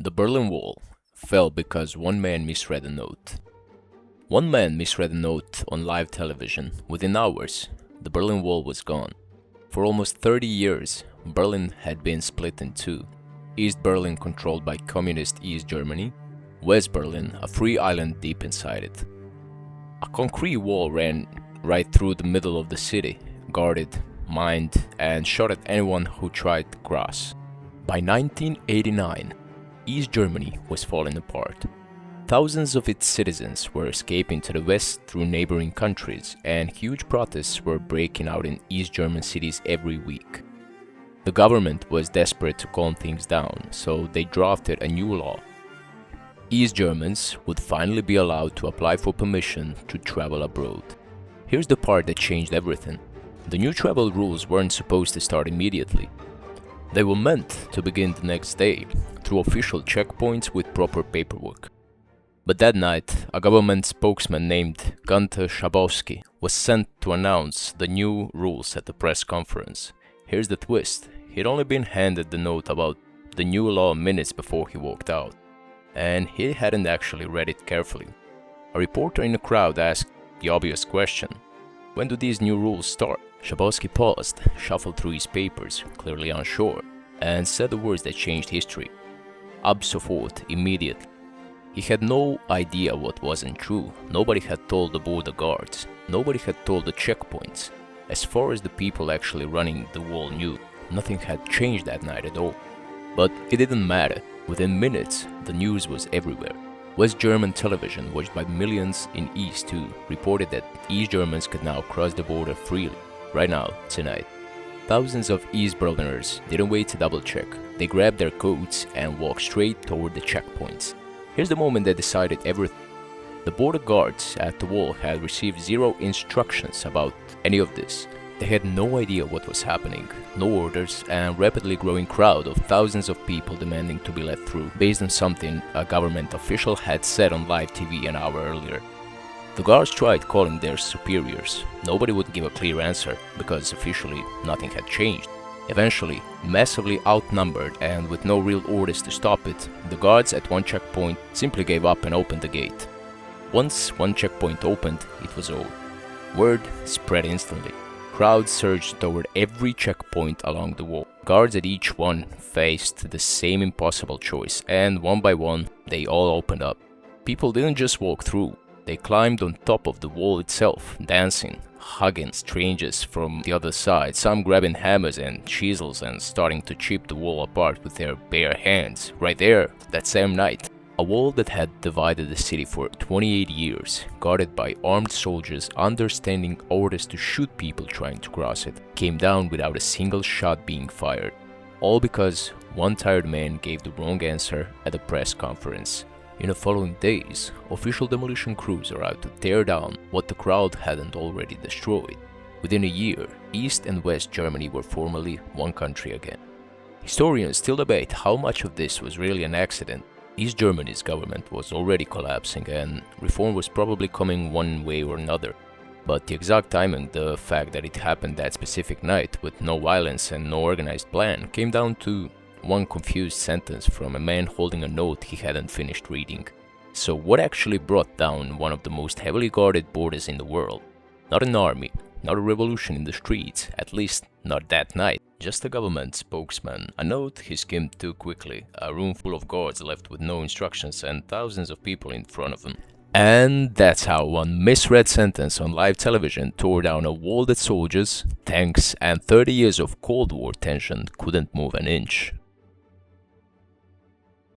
The Berlin Wall fell because one man misread a note. One man misread a note on live television. Within hours, the Berlin Wall was gone. For almost 30 years, Berlin had been split in two. East Berlin controlled by communist East Germany, West Berlin a free island deep inside it. A concrete wall ran right through the middle of the city, guarded, mined, and shot at anyone who tried to cross. By 1989, East Germany was falling apart. Thousands of its citizens were escaping to the west through neighboring countries, and huge protests were breaking out in East German cities every week. The government was desperate to calm things down, so they drafted a new law. East Germans would finally be allowed to apply for permission to travel abroad. Here's the part that changed everything. The new travel rules weren't supposed to start immediately. They were meant to begin the next day, through official checkpoints with proper paperwork. But that night, a government spokesman named Günter Schabowski was sent to announce the new rules at the press conference. Here's the twist: he'd only been handed the note about the new law minutes before he walked out, and he hadn't actually read it carefully. A reporter in the crowd asked the obvious question: when do these new rules start? Schabowski paused, shuffled through his papers, clearly unsure, and said the words that changed history. Ab sofort, immediately. He had no idea what wasn't true. Nobody had told the border guards. Nobody had told the checkpoints. As far as the people actually running the wall knew, nothing had changed that night at all. But it didn't matter. Within minutes, the news was everywhere. West German television, watched by millions in East too, reported that East Germans could now cross the border freely. Right now, tonight. Thousands of East Berliners didn't wait to double-check. They grabbed their coats and walked straight toward the checkpoints. Here's the moment that decided everything. The border guards at the wall had received zero instructions about any of this. They had no idea what was happening, no orders, and a rapidly growing crowd of thousands of people demanding to be let through, based on something a government official had said on live TV an hour earlier. The guards tried calling their superiors. Nobody would give a clear answer, because officially nothing had changed. Eventually, massively outnumbered and with no real orders to stop it, the guards at one checkpoint simply gave up and opened the gate. Once one checkpoint opened, it was over. Word spread instantly. Crowds surged toward every checkpoint along the wall. Guards at each one faced the same impossible choice, and one by one, they all opened up. People didn't just walk through. They climbed on top of the wall itself, dancing, hugging strangers from the other side, some grabbing hammers and chisels and starting to chip the wall apart with their bare hands. Right there, that same night, a wall that had divided the city for 28 years, guarded by armed soldiers understanding orders to shoot people trying to cross it, came down without a single shot being fired. All because one tired man gave the wrong answer at a press conference. In the following days, official demolition crews arrived to tear down what the crowd hadn't already destroyed. Within a year, East and West Germany were formally one country again. Historians still debate how much of this was really an accident. East Germany's government was already collapsing and reform was probably coming one way or another. But the exact timing, the fact that it happened that specific night with no violence and no organized plan, came down to one confused sentence from a man holding a note he hadn't finished reading. So what actually brought down one of the most heavily guarded borders in the world? Not an army, not a revolution in the streets, at least not that night. Just a government spokesman, a note he skimmed too quickly, a room full of guards left with no instructions and thousands of people in front of him. And that's how one misread sentence on live television tore down a wall that soldiers, tanks, and 30 years of Cold War tension couldn't move an inch.